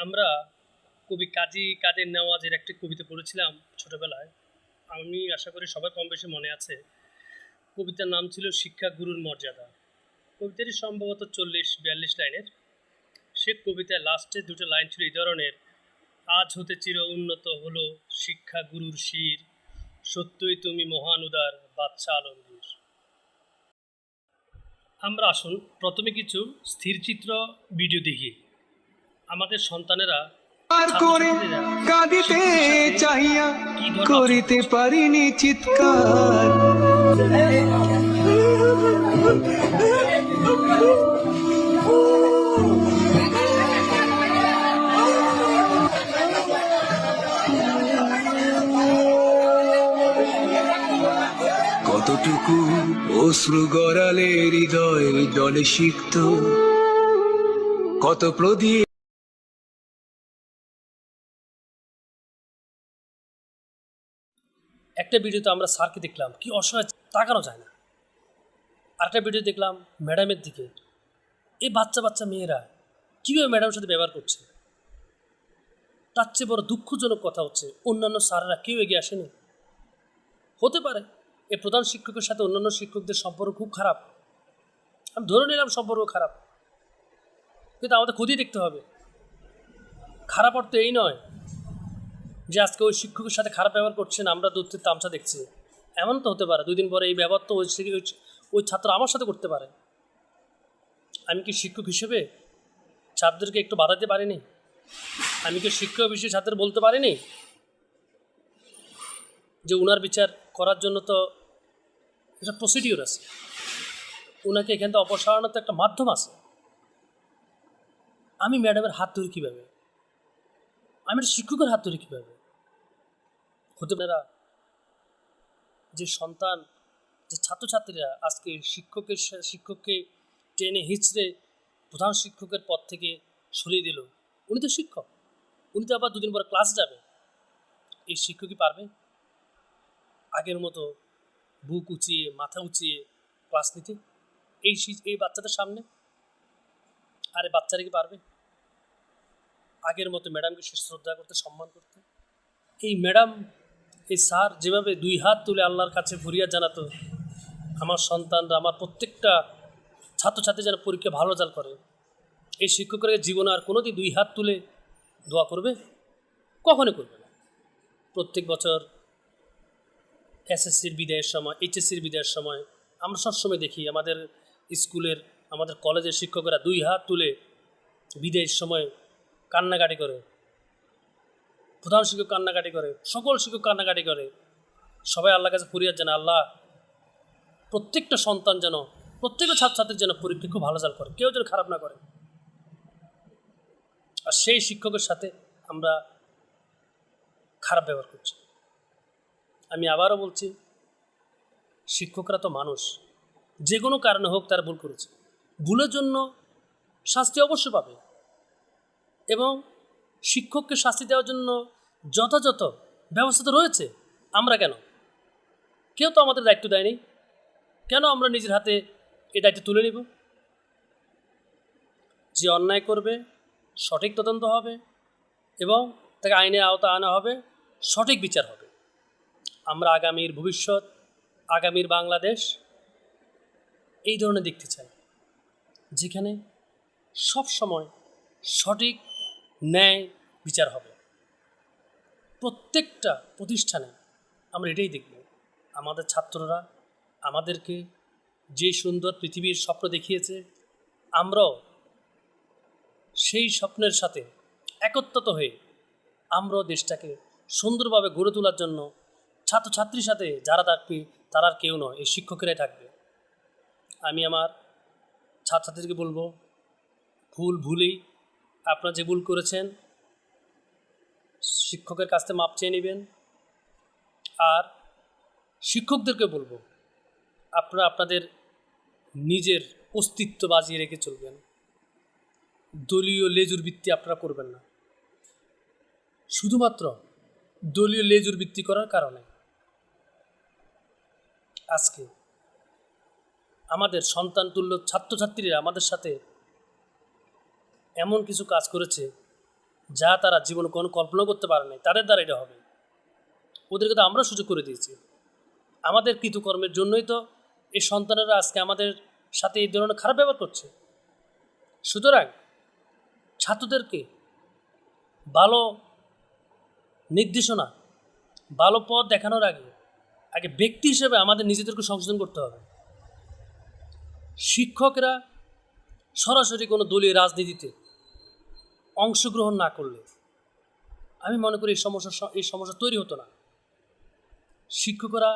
আমরা কবি কাজী কাদের নেওয়াজের একটি কবিতা পড়েছিলাম ছোটবেলায়। আমি আশা করি সবার কম বেশি মনে আছে। কবিতার নাম ছিল শিক্ষা গুরুর মর্যাদা। কবিতাটি সম্ভবত 40-42 লাইনের। সে কবিতায় লাস্টে দুটো লাইন ছিল এই ধরনের: আজ হতে চির উন্নত হলো শিক্ষা গুরুর শির, সত্যই তুমি মহান উদার বাদশা আলমগীর। আমরা আসুন প্রথমে কিছু স্থিরচিত্র ভিডিও দেখি। আমাদের সন্তানেরা আর করে কাঁদিতে চাহিয়া করিতে পারিনি চিৎকার। কতটুকু অশ্রু গড়ালে হৃদয় জলে সিক্ত, কত প্রদীপ। একটা ভিডিওতে আমরা স্যারকে দেখলাম কি অসহায়, তাকানো যায় না। আরেকটা ভিডিও দেখলাম ম্যাডামের দিকে। এই বাচ্চা বাচ্চা মেয়েরা কীভাবে ম্যাডামের সাথে ব্যবহার করছে। তার চেয়ে বড় দুঃখজনক কথা হচ্ছে অন্যান্য স্যাররা কেউ এগিয়ে আসেনি। হতে পারে এই প্রধান শিক্ষকের সাথে অন্যান্য শিক্ষকদের সম্পর্ক খুব খারাপ, আমি ধরে নিলাম সম্পর্ক খারাপ, কিন্তু আমাদের খতিয়ে দেখতে হবে। খারাপ অর্থ এই নয় যে আজকে ওই শিক্ষকের সাথে খারাপ ব্যবহার করছেন, আমরা দূর থেকে তামসা দেখছি। এমন তো হতে পারে 2 দিন পরে এই ব্যবহার তো ওই ছাত্র আমার সাথে করতে পারে। আমি কি শিক্ষক হিসেবে ছাত্রদেরকে একটু বাধা দিতে পারিনি? আমি কি শিক্ষক হিসেবে ছাত্রদের বলতে পারিনি যে ওনার বিচার করার জন্য তো একটা প্রসিডিওর আছে, ওনাকে এখান থেকে অপসারণের তো একটা মাধ্যম আছে। আমি ম্যাডামের হাত ধরি কীভাবে? আমি একটা শিক্ষকের হাত ধরি কীভাবে? হতে পারে যে সন্তান, যে ছাত্রছাত্রীরা আজকে শিক্ষককে টেনে হিচড়ে প্রধান শিক্ষকের পদ থেকে সরিয়ে দিল, উনি তো শিক্ষক, উনি তো আবার 2 দিন পরে ক্লাস যাবে। এই শিক্ষকই পারবে আগের মতো বুক উঁচিয়ে মাথা উঁচিয়ে ক্লাস নিতে এই বাচ্চাদের সামনে? আরে বাচ্চারা কি পারবে আগের মতো ম্যাডামকে শ্রদ্ধা করতে, সম্মান করতে? এই ম্যাডাম, এই স্যার যেভাবে 2 হাত তুলে আল্লাহর কাছে ফরিয়াদ জানাতো আমার সন্তানরা, আমার প্রত্যেকটা ছাত্রছাত্রী যেন পরীক্ষা ভালো রেজাল্ট করে, এই শিক্ষকের জীবনে আর কোনোদিন 2 হাত তুলে দোয়া করবে? কখনো করবে না। প্রত্যেক বছর এসএসসির বিদায়ের সময়, এইচএসসির বিদায়ের সময় আমরা সবসময় দেখি আমাদের স্কুলের, আমাদের কলেজের শিক্ষকেরা 2 হাত তুলে বিদায়ের সময় কান্নাকাটি করে। প্রধান শিক্ষক কান্নাকাটি করে, সকল শিক্ষক কান্নাকাটি করে। সবাই আল্লাহর কাছে ফরিয়াদ জানায়, আল্লাহ প্রত্যেকটা সন্তান যেন, প্রত্যেকটা ছাত্রছাত্রীর যেন পরীক্ষা খুব ভালো রেজাল্ট করে, কেউ যেন খারাপ না করে। আর সেই শিক্ষকের সাথে আমরা খারাপ ব্যবহার করছি। আমি আবারও বলছি, শিক্ষকরা তো মানুষ, যে কোনো কারণে হোক তারা ভুল করেছে, ভুলের জন্য শাস্তি অবশ্যই পাবে, এবং শিক্ষককে শাস্তি দেওয়ার জন্য যথাযথ ব্যবস্থা তো রয়েছে। আমরা কেন? কেউ তো আমাদের দায়িত্ব দেয়নি, কেন আমরা নিজের হাতে এই দায়িত্ব তুলে নেব? যে অন্যায় করবে সঠিক তদন্ত হবে এবং তাকে আইনের আওতা আনা হবে, সঠিক বিচার হবে। আমরা আগামীর ভবিষ্যৎ, আগামীর বাংলাদেশ এই ধরনের দেখতে চাই, যেখানে সব সময় সঠিক ন্যায় বিচার হবে। প্রত্যেকটা প্রতিষ্ঠানে আমরা এটাই দেখব। আমাদের ছাত্ররা আমাদেরকে যে সুন্দর পৃথিবীর স্বপ্ন দেখিয়েছে, আমরাও সেই স্বপ্নের সাথে একত্রিত হয়ে আমরাও দেশটাকে সুন্দরভাবে গড়ে তোলার জন্য ছাত্রছাত্রীর সাথে যারা থাকবে তারা আর কেউ নয়, এই শিক্ষকেরাই থাকবে। আমি আমার ছাত্রছাত্রীকে বলবো, ভুলেই আপনারা যে ভুল করেছেন শিক্ষকের কাছ থেকে মাপ চেয়ে নেবেন। আর শিক্ষকদেরকে বলবো, আপনারা আপনাদের নিজের অস্তিত্ব বাজিয়ে রেখে চলবেন। দলীয় লেজুর ভিত্তি আপনারা করবেন না। শুধুমাত্র দলীয় লেজুর ভিত্তি করার কারণে আজকে আমাদের সন্তান তুল্য ছাত্রছাত্রীরা আমাদের সাথে এমন কিছু কাজ করেছে যা তারা জীবনে কোনো কল্পনা করতে পারে নাই, তাদের দ্বারা এটা হবে। ওদেরকে তো আমরা সুযোগ করে দিয়েছি। আমাদের কৃতকর্মের জন্যই তো এই সন্তানেরা আজকে আমাদের সাথে এই ধরনের খারাপ ব্যবহার করছে। সুতরাং ছাত্রদেরকে ভালো নির্দেশনা, ভালো পথ দেখানোর আগে ব্যক্তি হিসেবে আমাদের নিজেদেরকে সংশোধন করতে হবে। শিক্ষকরা সরাসরি কোনো দলীয় রাজনীতিতে অংশগ্রহণ না করলে আমি মনে করি এই সমস্যা তৈরি হতো না। শিক্ষকরা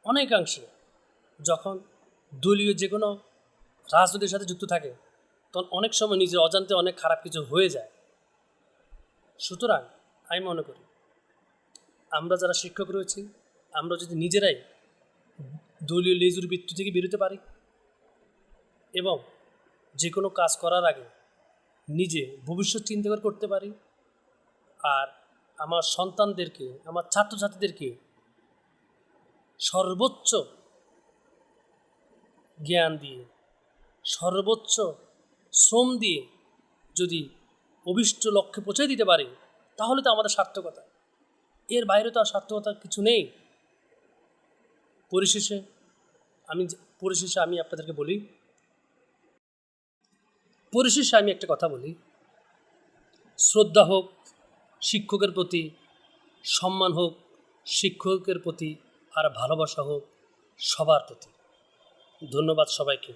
অনেকাংশে যখন দলীয় যে কোনো রাজনীতির সাথে যুক্ত থাকে তখন অনেক সময় নিজের অজান্তে অনেক খারাপ কিছু হয়ে যায়। সুতরাং আমি মনে করি আমরা যারা শিক্ষক রয়েছি, আমরা যদি নিজেরাই দলীয় লেজুর বৃত্তি থেকে বেরোতে পারি এবং যে কোনো কাজ করার আগে নিজে ভবিষ্যৎ চিন্তা করে করতে পারি, আর আমার সন্তানদেরকে, আমার ছাত্রছাত্রীদেরকে সর্বোচ্চ জ্ঞান দিয়ে, সর্বোচ্চ শ্রম দিয়ে যদি অভিষ্ট লক্ষ্যে পৌঁছে দিতে পারি, তাহলে তো আমাদের সার্থকতা। এর বাইরে তো আর সার্থকতার কিছু নেই। পরিশেষে আমি আপনাদেরকে বলি, আমি একটা কথা বলি, শ্রদ্ধা হোক শিক্ষকের প্রতি, সম্মান হোক শিক্ষকের প্রতি, আর ভালোবাসা হোক সবার প্রতি। ধন্যবাদ সবাইকে।